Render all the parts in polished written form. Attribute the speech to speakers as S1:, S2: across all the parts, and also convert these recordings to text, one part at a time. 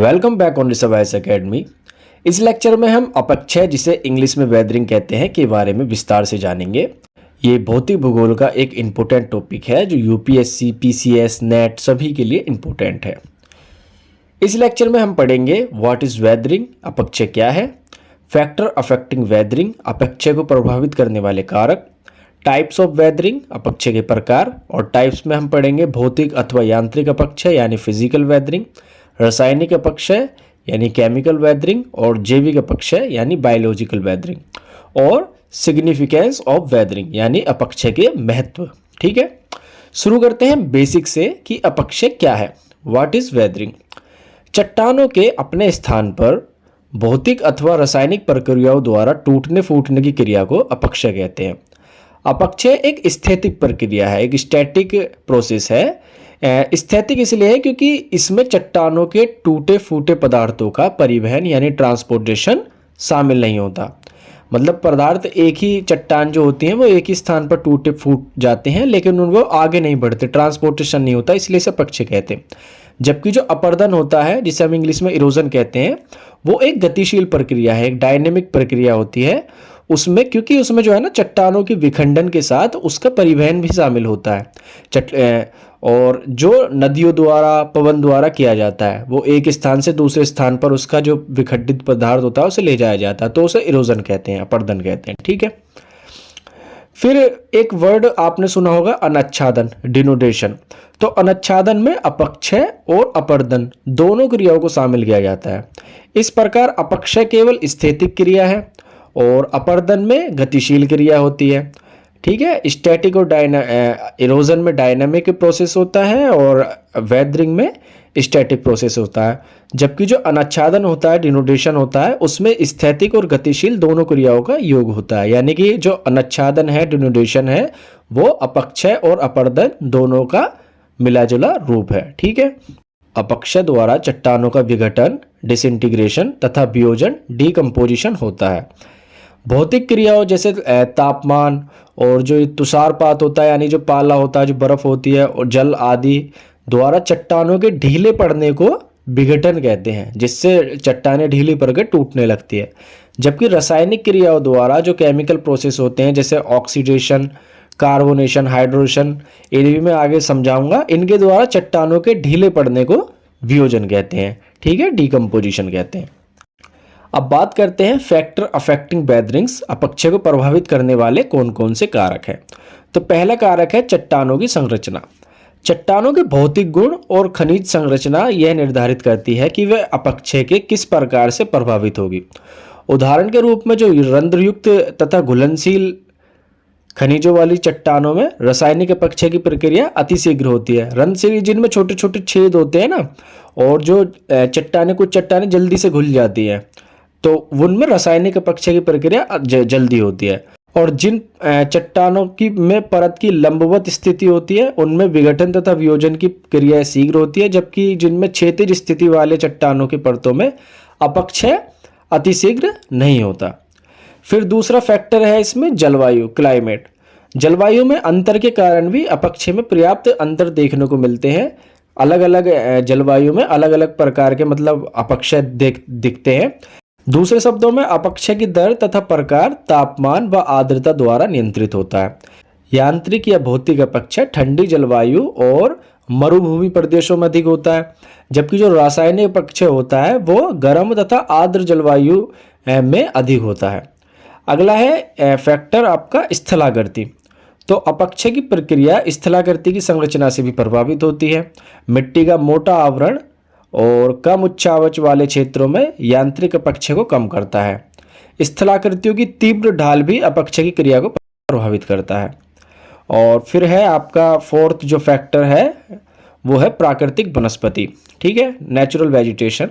S1: Welcome back on रिसर्वाइस academy. इस lecture में हम अपक्षय, जिसे इंग्लिश में वेदरिंग कहते हैं, के बारे में विस्तार से जानेंगे। ये भौतिक भूगोल का एक इम्पोर्टेंट टॉपिक है जो यूपीएससी, पीसीएस, नेट सभी के लिए इम्पोर्टेंट है। इस लेक्चर में हम पढ़ेंगे व्हाट इज़ वेदरिंग, अपक्षय क्या है, फैक्टर अफेक्टिंग वेदरिंग, अपक्षय को प्रभावित करने वाले कारक, टाइप्स ऑफ वेदरिंग, अपक्षय के प्रकार, और टाइप्स में हम पढ़ेंगे भौतिक अथवा यांत्रिक अपक्षय यानी फिजिकल वेदरिंग, रासायनिक अपक्षय यानी केमिकल वेदरिंग, और जैविक अपक्षय यानी बायोलॉजिकल वेदरिंग, और सिग्निफिकेंस ऑफ वेदरिंग यानी अपक्षय के महत्व। ठीक है, शुरू करते हैं बेसिक से कि अपक्षय क्या है। What is weathering? चट्टानों के अपने स्थान पर भौतिक अथवा रासायनिक प्रक्रियाओं द्वारा टूटने फूटने की क्रिया को अपक्षय कहते हैं। अपक्षय एक स्थैतिक प्रक्रिया है, एक स्टैटिक प्रोसेस है। स्थैतिक इसलिए है क्योंकि इसमें चट्टानों के टूटे फूटे पदार्थों का परिवहन यानी ट्रांसपोर्टेशन शामिल नहीं होता। मतलब पदार्थ एक ही चट्टान जो होती हैं वो एक ही स्थान पर टूटे फूट जाते हैं, लेकिन उनको आगे नहीं बढ़ते, ट्रांसपोर्टेशन नहीं होता, इसलिए इसे अपक्षय कहते हैं। जबकि जो अपर्दन होता है, जिसे हम इंग्लिश में इरोजन कहते हैं, वो एक गतिशील प्रक्रिया है, एक डायनेमिक प्रक्रिया होती है। उसमें क्योंकि उसमें जो है ना, चट्टानों के विखंडन के साथ उसका परिवहन भी शामिल होता है। और जो नदियों द्वारा, पवन द्वारा किया जाता है, वो एक स्थान से दूसरे स्थान पर उसका जो विखंडित पदार्थ होता है उसे ले जाया जाता है, तो उसे इरोजन कहते हैं, अपर्दन कहते हैं। ठीक है, फिर एक वर्ड आपने सुना होगा, अनच्छादन, डिनोडेशन। तो अनच्छादन में अपक्षय और अपर्दन दोनों क्रियाओं को शामिल किया जाता है। इस प्रकार अपक्षय केवल स्थैतिक क्रिया है और अपर्दन में गतिशील क्रिया होती है। ठीक है, स्टैटिक और इरोजन में डायनामिक प्रोसेस होता है और वेदरिंग में स्टैटिक प्रोसेस होता है। जबकि जो अनच्छादन होता है, डिनोडेशन होता है, उसमें स्थैतिक और गतिशील दोनों क्रियाओं का योग होता है। यानी कि जो अनच्छादन है, डिनोडेशन है, वो अपक्षय और अपर्दन दोनों का मिला जुला रूप है। ठीक है, अपक्षय द्वारा चट्टानों का विघटन, डिसइंटीग्रेशन तथा वियोजन, डीकम्पोजिशन होता है। भौतिक क्रियाओं जैसे तापमान और जो तुषारपात होता है, यानी जो पाला होता है, जो बर्फ होती है, और जल आदि द्वारा चट्टानों के ढीले पड़ने को विघटन कहते हैं, जिससे चट्टानें ढीली पड़ के टूटने लगती है। जबकि रासायनिक क्रियाओं द्वारा जो केमिकल प्रोसेस होते हैं, जैसे ऑक्सीडेशन, कार्बोनेशन, हाइड्रोजन, इन्हें भी मैं आगे समझाऊंगा, इनके द्वारा चट्टानों के ढीले पड़ने को वियोजन कहते हैं। ठीक है, डीकम्पोजिशन कहते हैं। अब बात करते हैं फैक्टर अफेक्टिंग वेदरिंग्स, अपक्षय को प्रभावित करने वाले कौन कौन से कारक हैं। तो पहला कारक है चट्टानों की संरचना। चट्टानों के भौतिक गुण और खनिज संरचना यह निर्धारित करती है कि वह अपक्षय के किस प्रकार से प्रभावित होगी। उदाहरण के रूप में जो रंध्रयुक्त तथा घुलनशील खनिजों वाली चट्टानों में रासायनिक अपक्षय की प्रक्रिया अतिशीघ्र होती है। रंध्रशील जिनमें छोटे छोटे छेद होते हैं ना, और जो कुछ चट्टानें जल्दी से घुल जाती हैं, तो उनमें रासायनिक अपक्षय की प्रक्रिया जल्दी होती है। और जिन चट्टानों की में परत की लंबवत स्थिति होती है, उनमें विघटन तथा वियोजन की क्रिया शीघ्र होती है। जबकि जिनमें क्षैतिज स्थिति वाले चट्टानों की परतों में अपक्षय अतिशीघ्र नहीं होता। फिर दूसरा फैक्टर है इसमें जलवायु, क्लाइमेट। जलवायु में अंतर के कारण भी अपक्षय में पर्याप्त अंतर देखने को मिलते हैं। अलग अलग जलवायु में अलग अलग प्रकार के मतलब अपक्षय दिखते हैं। दूसरे शब्दों में अपक्षय की दर तथा प्रकार तापमान व आर्द्रता द्वारा नियंत्रित होता है। यांत्रिक या भौतिक अपक्षय ठंडी जलवायु और मरुभूमि प्रदेशों में अधिक होता है, जबकि जो रासायनिक अपक्षय होता है वो गर्म तथा आर्द्र जलवायु में अधिक होता है। अगला है फैक्टर आपका स्थलाकृति। तो अपक्षय की प्रक्रिया स्थलाकृति की संरचना से भी प्रभावित होती है। मिट्टी का मोटा आवरण और कम उच्चावच वाले क्षेत्रों में यांत्रिक अपक्षय को कम करता है। स्थलाकृतियों की तीव्र ढाल भी अपक्षय की क्रिया को प्रभावित करता है। और फिर है आपका फोर्थ जो फैक्टर है वो है प्राकृतिक वनस्पति। ठीक है, नेचुरल वेजिटेशन।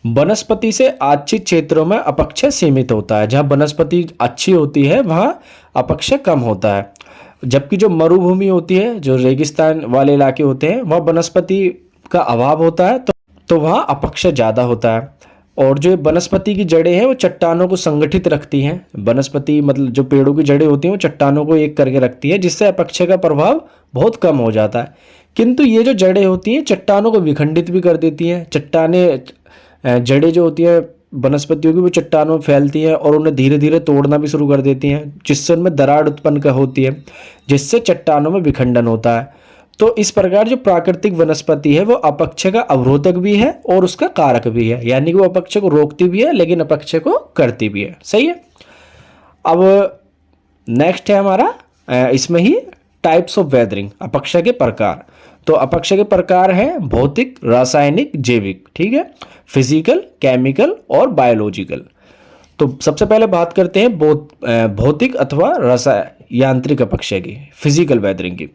S1: वनस्पति से आच्छित क्षेत्रों में अपक्षय सीमित होता है। जहाँ वनस्पति अच्छी होती है वहाँ अपक्षय कम होता है। जबकि जो मरुभूमि होती है, जो रेगिस्तान वाले इलाके होते हैं, वहाँ वनस्पति का अभाव होता है, तो वहाँ अपक्षय ज़्यादा होता है। और जो वनस्पति की जड़ें हैं वो चट्टानों को संगठित रखती हैं। वनस्पति मतलब जो पेड़ों की जड़ें होती हैं वो चट्टानों को एक करके रखती है, जिससे अपक्षय का प्रभाव बहुत कम हो जाता है। किंतु ये जो जड़ें होती हैं चट्टानों को विखंडित भी कर देती हैं। चट्टानें जड़ें जो होती हैं वनस्पतियों की वो चट्टानों में फैलती हैं और उन्हें धीरे धीरे तोड़ना भी शुरू कर देती हैं, जिससे उनमें दरार उत्पन्न होती है, जिससे चट्टानों में विखंडन होता है। तो इस प्रकार जो प्राकृतिक वनस्पति है वो अपक्षय का अवरोधक भी है और उसका कारक भी है, यानी कि वो अपक्षय को रोकती भी है लेकिन अपक्षय को करती भी है। सही है। अब नेक्स्ट है हमारा इसमें ही टाइप्स ऑफ वेदरिंग, अपक्षय के प्रकार। तो अपक्षय के प्रकार हैं भौतिक, रासायनिक, जैविक, ठीक है, फिजिकल, केमिकल और बायोलॉजिकल। तो सबसे पहले बात करते हैं भौतिक अथवा यांत्रिक अपक्षय की, फिजिकल वेदरिंग की।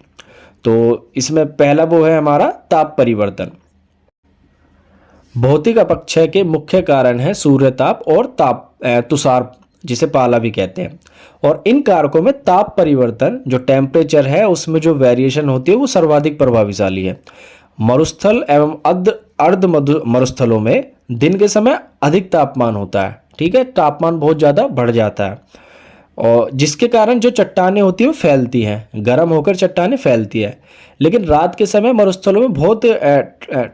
S1: तो इसमें पहला वो है हमारा ताप परिवर्तन। भौतिक अपक्षय के मुख्य कारण है सूर्यताप और तुषार, जिसे पाला भी कहते हैं। और इन कारकों में ताप परिवर्तन, जो टेम्परेचर है उसमें जो वेरिएशन होती है वो सर्वाधिक प्रभावशाली है। मरुस्थल एवं अर्ध मरुस्थलों में दिन के समय अधिक तापमान होता है, ठीक है, तापमान बहुत ज़्यादा बढ़ जाता है, और जिसके कारण जो चट्टानें होती है वो फैलती हैं, गर्म होकर चट्टानें फैलती है। लेकिन रात के समय मरुस्थलों में बहुत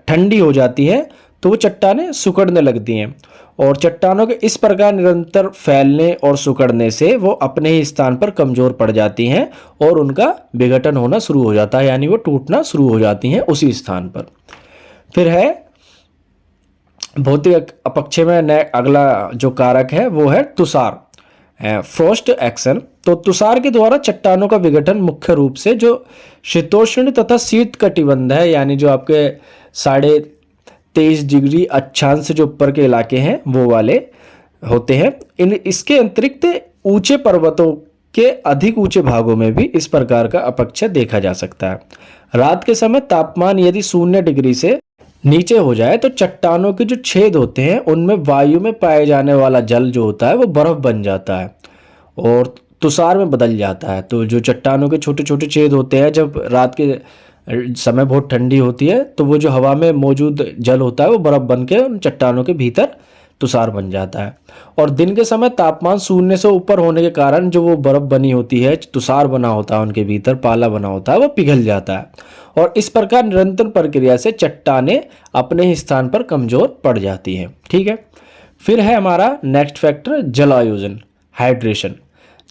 S1: ठंडी हो जाती है, तो वो चट्टानें सिकुड़ने लगती हैं, और चट्टानों के इस प्रकार निरंतर फैलने और सिकुड़ने से वो अपने ही स्थान पर कमज़ोर पड़ जाती हैं और उनका विघटन होना शुरू हो जाता है, यानी वो टूटना शुरू हो जाती हैं उसी स्थान पर। फिर है भौतिक अपक्षय में अगला जो कारक है वो है तुषार, फ्रॉस्ट एक्शन। तो तुषार के द्वारा चट्टानों का विघटन मुख्य रूप से जो शीतोष्ण तथा शीत कटिबंध है, यानी जो आपके 23.5 डिग्री अक्षांश से जो ऊपर के इलाके हैं वो वाले होते हैं। इसके अतिरिक्त ऊंचे पर्वतों के अधिक ऊंचे भागों में भी इस प्रकार का अपक्षय देखा जा सकता है। रात के समय तापमान यदि 0 डिग्री से नीचे हो जाए तो चट्टानों के जो छेद होते हैं उनमें वायु में पाए जाने वाला जल जो होता है वो बर्फ बन जाता है और तुषार में बदल जाता है। तो जो चट्टानों के छोटे छोटे छेद होते हैं, जब रात के समय बहुत ठंडी होती है तो वो जो हवा में मौजूद जल होता है वो बर्फ बन के उन चट्टानों के भीतर तुषार बन जाता है। और दिन के समय तापमान 0 से ऊपर होने के कारण जो वो बर्फ बनी होती है, तुषार बना होता है उनके भीतर, पाला बना होता है, वो पिघल जाता है। और इस प्रकार निरंतर प्रक्रिया से चट्टानें अपने ही स्थान पर कमजोर पड़ जाती हैं। ठीक है। फिर है हमारा नेक्स्ट फैक्टर जलायोजन, हाइड्रेशन।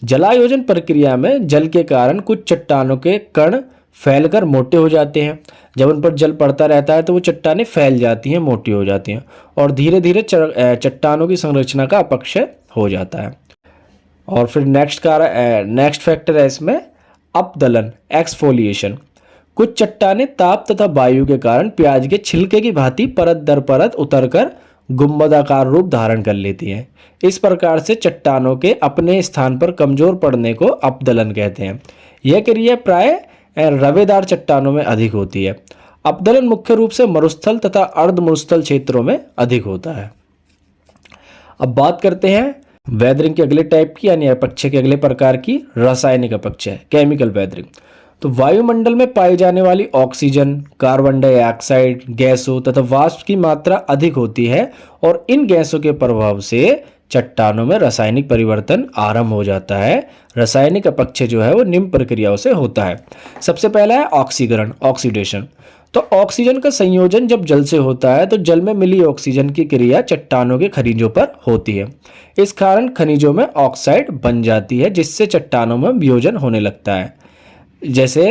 S1: जलायोजन प्रक्रिया में जल के कारण कुछ चट्टानों के कण फैलकर मोटे हो जाते हैं। जब उन पर जल पड़ता रहता है तो वो चट्टानें फैल जाती हैं, मोटी हो जाती हैं और धीरे धीरे चट्टानों की संरचना का अपक्षय हो जाता है। और फिर नेक्स्ट फैक्टर है इसमें अपदलन, एक्सफोलिएशन। कुछ चट्टानें ताप तथा वायु के कारण प्याज के छिलके की भांति परत दर परत उतरकर गुंबदाकार रूप धारण कर लेती हैं। इस प्रकार से चट्टानों के अपने स्थान पर कमजोर पड़ने को अपदलन कहते हैं। यह क्रिया प्राय रवेदार चट्टानों में अधिक होती है। अपदलन मुख्य रूप से मरुस्थल तथा अर्ध मरुस्थल क्षेत्रों में अधिक होता है। अब बात करते हैं वेदरिंग के अगले टाइप की, यानी अपक्षय के अगले प्रकार की, रासायनिक अपक्षय, केमिकल वेदरिंग। तो वायुमंडल में पाई जाने वाली ऑक्सीजन, कार्बन डाइऑक्साइड गैसों तथा वाष्प की मात्रा अधिक होती है और इन गैसों के प्रभाव से चट्टानों में रासायनिक परिवर्तन आरंभ हो जाता है। रासायनिक अपक्षय जो है वो निम्न प्रक्रियाओं से होता है। सबसे पहला है ऑक्सीकरण, ऑक्सीडेशन। तो ऑक्सीजन का संयोजन जब जल से होता है तो जल में मिली ऑक्सीजन की क्रिया चट्टानों के खनिजों पर होती है। इस कारण खनिजों में ऑक्साइड बन जाती है, जिससे चट्टानों में वियोजन होने लगता है। जैसे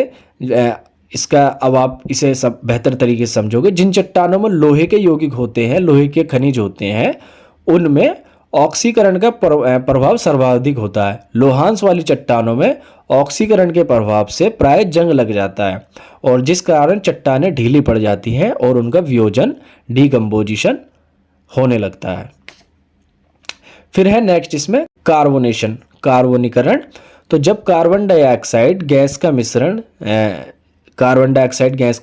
S1: इसका अब आप इसे सब बेहतर तरीके से समझोगे, जिन चट्टानों में लोहे के यौगिक होते हैं, लोहे के खनिज होते हैं, उनमें ऑक्सीकरण का प्रभाव सर्वाधिक होता है। लोहांश वाली चट्टानों में ऑक्सीकरण के प्रभाव से प्राय जंग लग जाता है और जिस कारण चट्टानें ढीली पड़ जाती हैं और उनका वियोजन, डीकम्पोजिशन होने लगता है। फिर है नेक्स्ट इसमें कार्बोनेशन, कार्बोनीकरण। तो जब कार्बन डाइऑक्साइड गैस का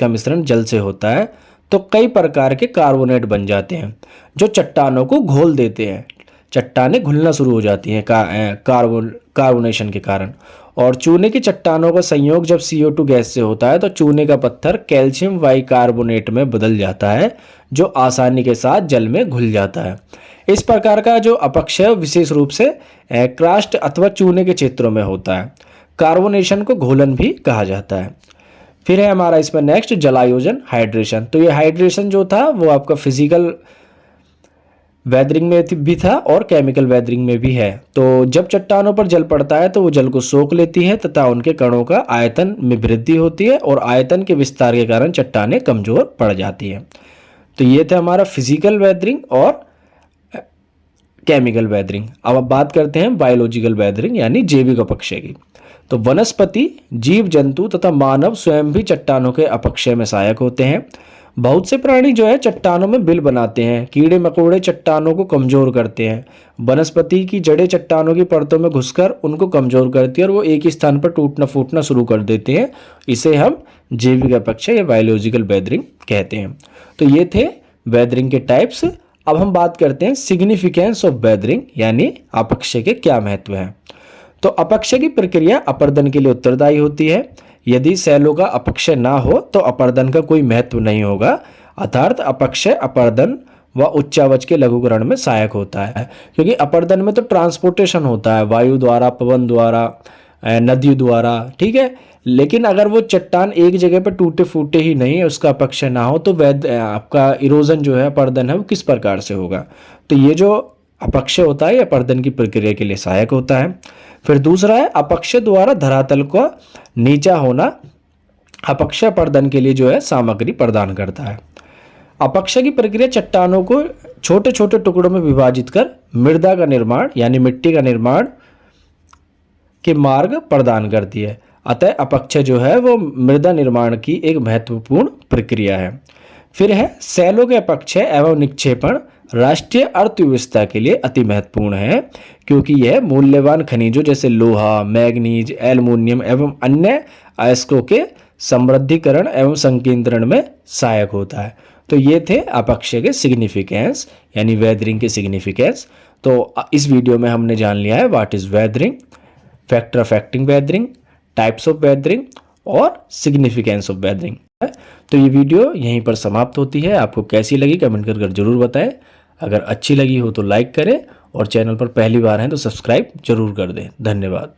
S1: मिश्रण जल से होता है तो कई प्रकार के कार्बोनेट बन जाते हैं जो चट्टानों को घोल देते हैं। चट्टानें घुलना शुरू हो जाती हैं कार्बोनेशन के कारण। और चूने की चट्टानों का संयोग जब CO2 गैस से होता है तो चूने का पत्थर कैल्शियम बाइकार्बोनेट में बदल जाता है, जो आसानी के साथ जल में घुल जाता है। इस प्रकार का जो अपक्षय विशेष रूप से क्रास्ट अथवा चूने के क्षेत्रों में होता है। कार्बोनेशन को घोलन भी कहा जाता है। फिर है हमारा इसमें नेक्स्ट जलायोजन, हाइड्रेशन। तो ये हाइड्रेशन जो था वो आपका फिजिकल वेदरिंग में भी था और केमिकल वेदरिंग में भी है। तो जब चट्टानों पर जल पड़ता है तो वो जल को सोख लेती है तथा उनके कणों का आयतन में वृद्धि होती है और आयतन के विस्तार के कारण चट्टानें कमजोर पड़ जाती हैं। तो ये था हमारा फिजिकल वेदरिंग और केमिकल वेदरिंग। अब बात करते हैं बायोलॉजिकल वेदरिंग यानी जैविक अपक्षय की। तो वनस्पति, जीव जंतु तथा मानव स्वयं भी चट्टानों के अपक्षय में सहायक होते हैं। बहुत से प्राणी जो है चट्टानों में बिल बनाते हैं। कीड़े मकोड़े चट्टानों को कमजोर करते हैं। वनस्पति की जड़ें चट्टानों की परतों में घुसकर उनको कमजोर करती है और वो एक ही स्थान पर टूटना फूटना शुरू कर देते हैं। इसे हम जैविक अपक्षय या बायोलॉजिकल वेदरिंग कहते हैं। तो ये थे वेदरिंग के टाइप्स। अब हम बात करते हैं सिग्निफिकेंस ऑफ वेदरिंग यानी अपक्षय के क्या महत्व है। तो अपक्षय की प्रक्रिया अपर्दन के लिए उत्तरदायी होती है। यदि सेलों का अपक्षय ना हो तो अपर्दन का कोई महत्व नहीं होगा, अर्थात अपक्षय अपर्दन व उच्चावच के लघुकरण में सहायक होता है। क्योंकि अपर्दन में तो ट्रांसपोर्टेशन होता है वायु द्वारा, पवन द्वारा, नदी द्वारा, ठीक है। लेकिन अगर वो चट्टान एक जगह पर टूटे फूटे ही नहीं है, उसका अपक्षय ना हो, तो आपका इरोजन जो है, अपर्दन है, वो किस प्रकार से होगा। तो ये जो अपक्षय होता है, अपर्दन की प्रक्रिया के लिए सहायक होता है। फिर दूसरा है अपक्षय द्वारा धरातल का नीचा होना अपक्षय अपर्दन के लिए जो है सामग्री प्रदान करता है। अपक्षय की प्रक्रिया चट्टानों को छोटे छोटे टुकड़ों में विभाजित कर मृदा का निर्माण यानी मिट्टी का निर्माण के मार्ग प्रदान करती है। अतः अपक्षय जो है वो मृदा निर्माण की एक महत्वपूर्ण प्रक्रिया है। फिर है सेलों के अपक्षय एवं निक्षेपण राष्ट्रीय अर्थव्यवस्था के लिए अति महत्वपूर्ण है, क्योंकि यह मूल्यवान खनिजों जैसे लोहा, मैग्नीज, एल्युमिनियम एवं अन्य अयस्कों के समृद्धिकरण एवं संकेंद्रण में सहायक होता है। तो ये थे अपक्षय के सिग्निफिकेंस यानी वेदरिंग के सिग्निफिकेंस। तो इस वीडियो में हमने जान लिया है what is weathering, factor affecting weathering, types of weathering और सिग्निफिकेंस ऑफ वेदरिंग। तो ये वीडियो यहीं पर समाप्त होती है। आपको कैसी लगी कमेंट कर जरूर बताएं। अगर अच्छी लगी हो तो लाइक करें और चैनल पर पहली बार हैं तो सब्सक्राइब जरूर कर दें। धन्यवाद।